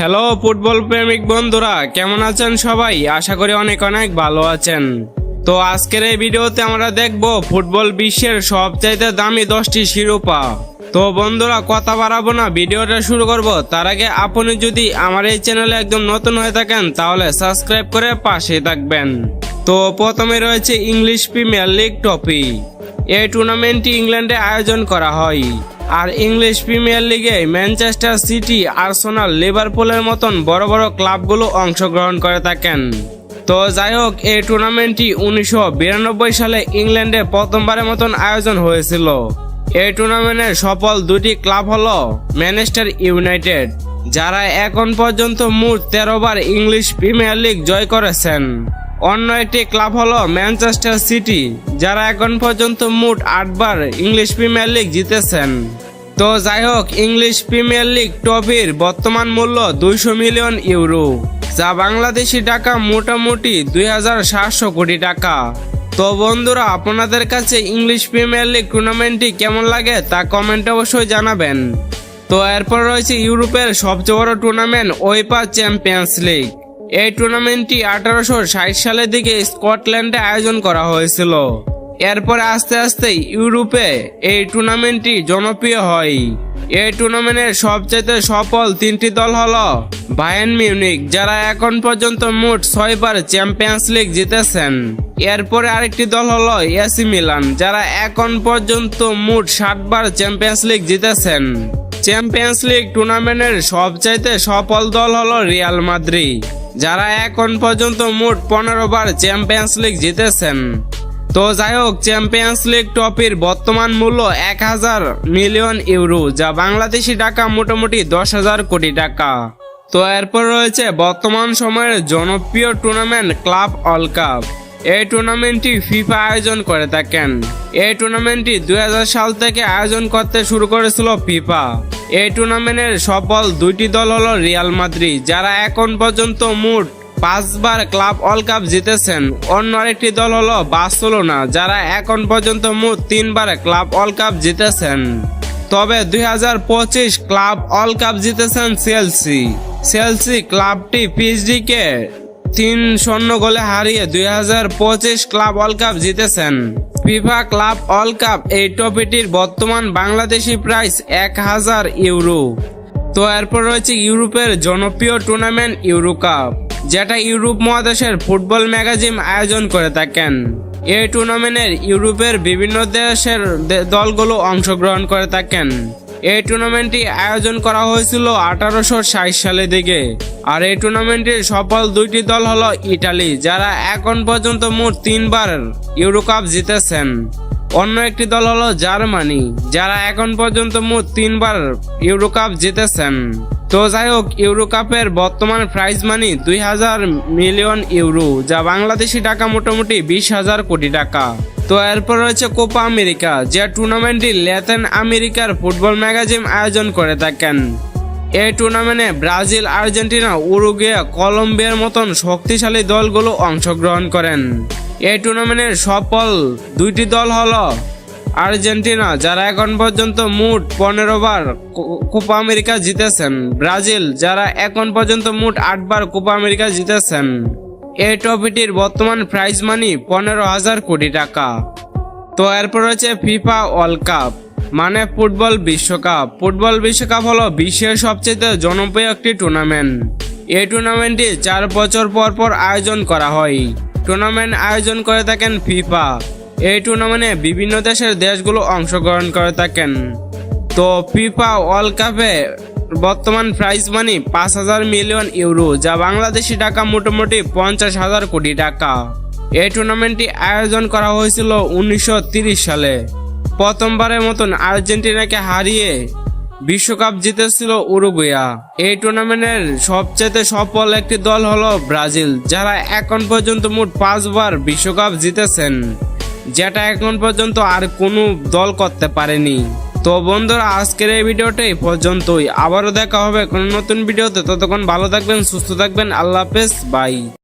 Hello football প্রেমিক বন্ধুরা, কেমন আছেন সবাই? আশা করি অনেক অনেক ভালো আছেন। তো আজকের এই ভিডিওতে আমরা দেখব ফুটবল বিশ্বের সবচাইতে দামি 10টি শিরোপা। তো বন্ধুরা কথা বাড়াবো না, ভিডিওটা শুরু করব। তার আগে আপনি যদি আমার এই চ্যানেলে একদম নতুন হয়ে থাকেন তাহলে সাবস্ক্রাইব করে পাশে থাকবেন। তো প্রথমে রয়েছে ইংলিশ প্রিমিয়ার লিগ ট্রফি। এই টুর্নামেন্টটি ইংল্যান্ডে আয়োজন করা হয়। আর ইংলিশ প্রিমিয়ার লিগে ম্যানচেস্টার সিটি, আর্সেনাল, লিভারপুলের মতন বড় বড় ক্লাবগুলো অংশগ্রহণ করে থাকেন। তো যাই হোক, এই টুর্নামেন্টটি 1992 সালে ইংল্যান্ডে প্রথমবারের মতন আয়োজন হয়েছিল। এই টুর্নামেন্টের সফল দুটি ক্লাব হলো ম্যানচেস্টার ইউনাইটেড, যারা এখন পর্যন্ত মোট 13 বার ইংলিশ প্রিমিয়ার লিগ জয় করেছেন। অন্য একটি ক্লাব হলো ম্যানচেস্টার সিটি, যারা এখন পর্যন্ত মোট 8 বার ইংলিশ প্রিমিয়ার লিগ জিতেছেন। তো যাই হোক, ইংলিশ প্রিমিয়ার লিগ ট্রফির বর্তমান মূল্য 200 মিলিয়ন ইউরো, যা বাংলাদেশি টাকা মোটামুটি 2700 কোটি টাকা। তো বন্ধুরা, আপনাদের কাছে ইংলিশ প্রিমিয়ার লিগ টুর্নামেন্টটি কেমন লাগে তা কমেন্টে অবশ্যই জানাবেন। তো এরপর রয়েছে ইউরোপের সবচেয়ে বড় টুর্নামেন্ট উয়েফা চ্যাম্পিয়ন্স লিগ। এই টুর্নামেন্টটি 1860 সালের দিকে স্কটল্যান্ডে আয়োজন করা হয়েছিল। এরপরে আস্তে আস্তে ইউরোপে এই টুর্নামেন্টটি জনপ্রিয় হয়। এই টুর্নামেন্টের সবচেয়ে সফল 3টি দল হলো বায়ার্ন মিউনিক, যারা এখন পর্যন্ত মোট 6 বার চ্যাম্পিয়ন্স লিগ জিতেছেন। এরপরে আরেকটি দল হলো এসি মিলান, যারা এখন পর্যন্ত মোট 7 বার চ্যাম্পিয়ন্স লিগ জিতেছেন। চ্যাম্পিয়ন্স লিগ টুর্নামেন্টের সবচাইতে সফল দল হলো রিয়াল মাদ্রিদ, যারা এখন পর্যন্ত মোট 15 বার চ্যাম্পিয়ন্স লিগ জিতেছেন। তো যাই হোক, চ্যাম্পিয়ন্স লিগ ট্রফির বর্তমান মূল্য 1000 মিলিয়ন ইউরো, যা বাংলাদেশি টাকা মোটামুটি 10,000 কোটি টাকা। তো এরপর রয়েছে বর্তমান সময়ের জনপ্রিয় টুর্নামেন্ট ক্লাব ওয়ার্ল্ড কাপ। এই টুর্নামেন্টটি ফিফা আয়োজন করে থাকেন। এই টুর্নামেন্টটি 2000 সাল থেকে আয়োজন করতে শুরু করেছিল ফিফা। এই টুর্নামেন্টের সফল দুইটি দল হলো রিয়াল মাদ্রিদ, যারা এখন পর্যন্ত মোট 5 বার ক্লাব ওয়ার্ল্ড কাপ জিতেছেন। অন্য আরেকটি দল হলো বার্সেলোনা, যারা এখন পর্যন্ত মোট 3 বার ক্লাব ওয়ার্ল্ড কাপ জিতেছেন। তবে 2025 ক্লাব ওয়ার্ল্ড কাপ জিতেছেন চেলসি ক্লাবটি পিএসজিকে 3-0 গোলে হারিয়ে 2025 ক্লাব ওয়ার্ল্ড কাপ জিতেছেন। ফিফা ক্লাব ওয়ার্ল্ড কাপ এই ট্রফিটির বর্তমান বাংলাদেশি প্রাইস 1000 ইউরো। তো এরপর রয়েছে ইউরোপের জনপ্রিয় টুর্নামেন্ট ইউরো কাপ, যেটা ইউরোপ মহাদেশের ফুটবল ম্যাগাজিন আয়োজন করে থাকেন। এই টুর্নামেন্টের ইউরোপের বিভিন্ন দেশের দলগুলো অংশগ্রহণ করে থাকেন। এই টুর্নামেন্টটি আয়োজন করা হয়েছিল 1860 সালের দিকে। আর এই টুর্নামেন্টের সফল দুইটি দল হলো ইটালি, যারা এখন পর্যন্ত মোট 3 বার ইউরো কাপ জিতেছেন। অন্য একটি দল হলো জার্মানি, যারা এখন পর্যন্ত মোট 3 বার ইউরো কাপ জিতেছেন। তো যাই হোক, ইউরো কাপের বর্তমান প্রাইজ মানি 2000 মিলিয়ন ইউরো, যা বাংলাদেশি টাকা মোটামুটি 20,000 কোটি টাকা। তো এরপর রয়েছে কোপা আমেরিকা, যে টুর্নামেন্টটি ল্যাতিন আমেরিকার ফুটবল ম্যাগাজিন আয়োজন করে থাকেন। এই টুর্নামেন্টে ব্রাজিল, আর্জেন্টিনা, উরুগুয়ে, কলম্বিয়ার মতন শক্তিশালী দলগুলো অংশগ্রহণ করেন। এই টুর্নামেন্টের সফল দুইটি দল হলো আর্জেন্টিনা, যারা এখন পর্যন্ত মোট 15 বার কোপা আমেরিকা জিতেছেন। ব্রাজিল, যারা এখন পর্যন্ত মোট 8 বার কোপা আমেরিকা জিতেছেন। এই ট্রফিটির বর্তমান প্রাইজ মানি 15,000 কোটি টাকা। তো এরপর রয়েছে ফিফা ওয়ার্ল্ড কাপ, মানে ফুটবল বিশ্বকাপ। ফুটবল বিশ্বকাপ হলো বিশ্বের সবচেয়ে জনপ্রিয় একটি টুর্নামেন্ট। এই টুর্নামেন্টটি 4 বছর পর পর আয়োজন করা হয়। টুর্নামেন্ট আয়োজন করে থাকেন ফিফা। এই টুর্নামেন্টে বিভিন্ন দেশের দেশগুলো অংশগ্রহণ করে থাকেন। তো ফিফা ওয়ার্ল্ড কাপে বর্তমান প্রাইজ মানি 5000 মিলিয়ন ইউরো, যা বাংলাদেশি টাকা মোটামুটি 50,000 কোটি টাকা। এই টুর্নামেন্টটি আয়োজন করা হয়েছিল 1930 সালে। প্রথমবারের মতন আর্জেন্টিনাকে হারিয়ে বিশ্বকাপ জিতেছিল উরুগুয়া। এই টুর্নামেন্টের সবচেয়ে সফল একটি দল হলো ব্রাজিল, যারা এখন পর্যন্ত মোট 5 বার বিশ্বকাপ জিতেছেন, যেটা এখন পর্যন্ত আর কোনো দল করতে পারেনি। তো বন্ধুরা, আজকের এই ভিডিওটা এই পর্যন্তই। আবারও দেখা হবে কোনো নতুন ভিডিওতে। ততক্ষণ ভালো থাকবেন, সুস্থ থাকবেন। আল্লাহ হাফেজ, বাই।